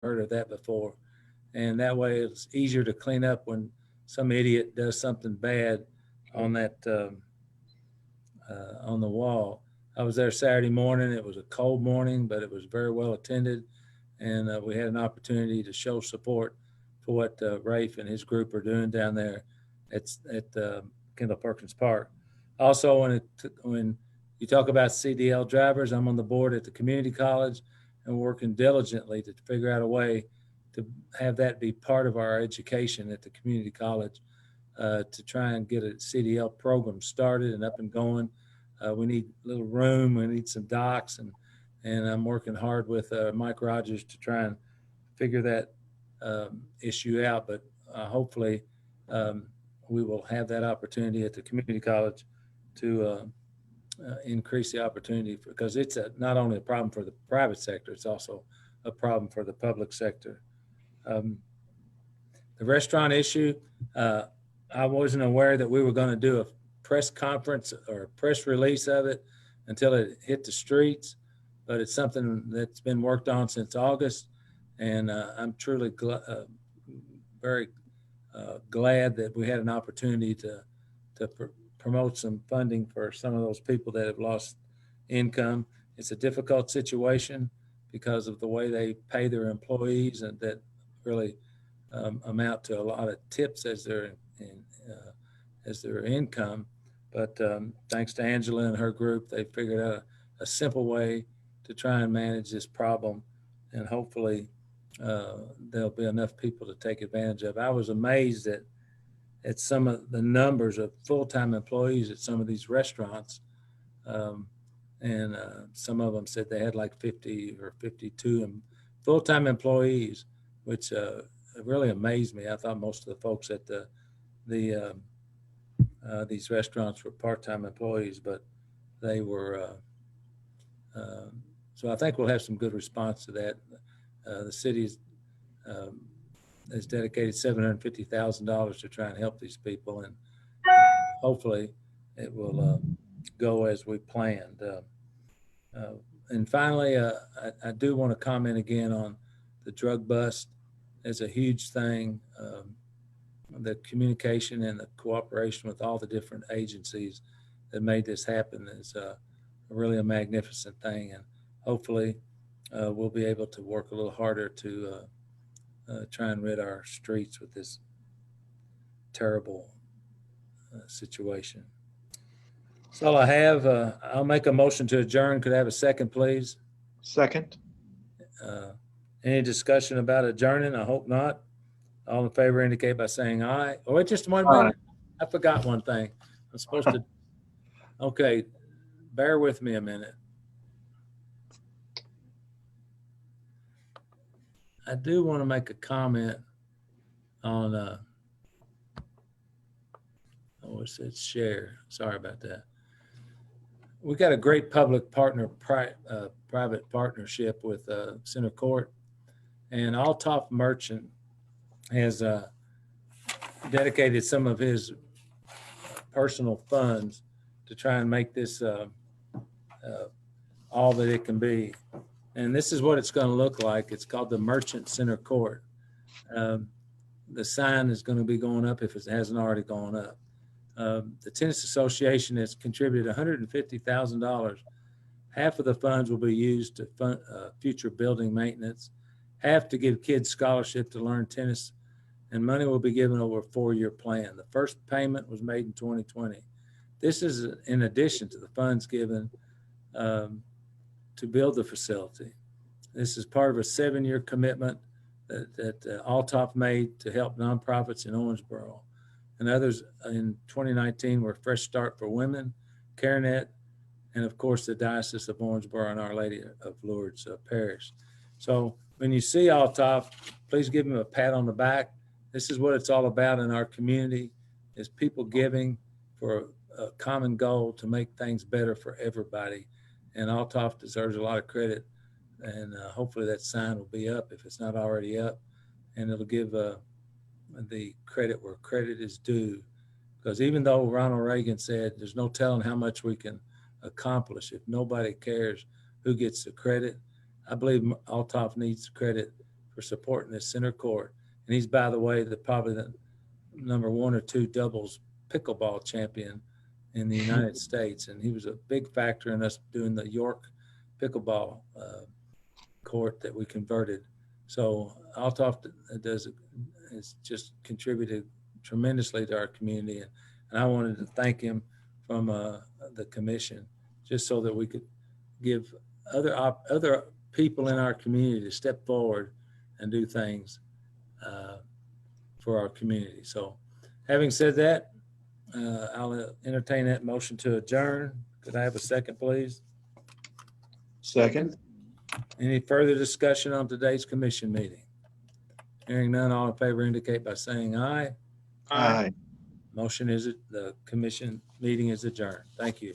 heard of that before. And that way it's easier to clean up when some idiot does something bad on that on the wall. I was there Saturday morning. It was a cold morning, but it was very well attended, and we had an opportunity to show support for what Rafe and his group are doing down there at Kendall Perkins Park. Also, when you talk about CDL drivers, I'm on the board at the community college and working diligently to figure out a way to have that be part of our education at the community college, to try and get a CDL program started and up and going. We need a little room. We need some docks, and I'm working hard with Mike Rogers to try and figure that issue out. But hopefully, we will have that opportunity at the community college to increase the opportunity, because it's not only a problem for the private sector, it's also a problem for the public sector. Um, the restaurant issue, I wasn't aware that we were going to do a press conference or a press release of it until it hit the streets, but it's something that's been worked on since August, and I'm truly very glad that we had an opportunity to promote some funding for some of those people that have lost income. It's a difficult situation because of the way they pay their employees, and that really amount to a lot of tips as their income. But thanks to Angela and her group, they figured out a simple way to try and manage this problem, and hopefully there'll be enough people to take advantage of. I was amazed at some of the numbers of full-time employees at some of these restaurants. And some of them said they had like 50 or 52 full-time employees, which really amazed me. I thought most of the folks at these restaurants were part-time employees, but they were. So I think we'll have some good response to that. The city has dedicated $750,000 to try and help these people, and hopefully it will go as we planned. And finally, I do want to comment again on the drug bust. It's a huge thing. The communication and the cooperation with all the different agencies that made this happen is really a magnificent thing. And hopefully we'll be able to work a little harder to try and rid our streets with this terrible situation. That's all I have. I'll make a motion to adjourn. Could I have a second, please? Second. Any discussion about adjourning? I hope not. All in favor indicate by saying aye. Oh, wait, just 1 minute. I forgot one thing. I'm supposed to. Okay, bear with me a minute. I do want to make a comment on, oh, it said share. Sorry about that. We got a great public private partnership with Center Court, and Althoff Merchant has dedicated some of his personal funds to try and make this all that it can be. And this is what it's going to look like. It's called the Merchant Center Court. The sign is going to be going up if it hasn't already gone up. The Tennis Association has contributed $150,000. Half of the funds will be used to fund future building maintenance, half to give kids scholarship to learn tennis, and money will be given over a 4-year plan. The first payment was made in 2020. This is in addition to the funds given to build the facility. This is part of a 7-year commitment that Althoff made to help nonprofits in Owensboro. And others in 2019 were Fresh Start for Women, CareNet, and of course the Diocese of Owensboro and Our Lady of Lourdes Parish. So when you see Althoff, please give him a pat on the back. This is what it's all about in our community, is people giving for a common goal to make things better for everybody. And Althoff deserves a lot of credit, and hopefully that sign will be up if it's not already up, and it'll give the credit where credit is due. Because even though Ronald Reagan said there's no telling how much we can accomplish if nobody cares who gets the credit, I believe Althoff needs the credit for supporting this center court. And he's, by the way, probably the number 1 or 2 doubles pickleball champion in the United States. And he was a big factor in us doing the York pickleball court that we converted. So Althoff has just contributed tremendously to our community. And I wanted to thank him from the commission, just so that we could give other people in our community to step forward and do things for our community. So having said that, I'll entertain that motion to adjourn. Could I have a second, please? Second. Any further discussion on today's commission meeting? Hearing none, all in favor indicate by saying aye. Aye. The commission meeting is adjourned. Thank you.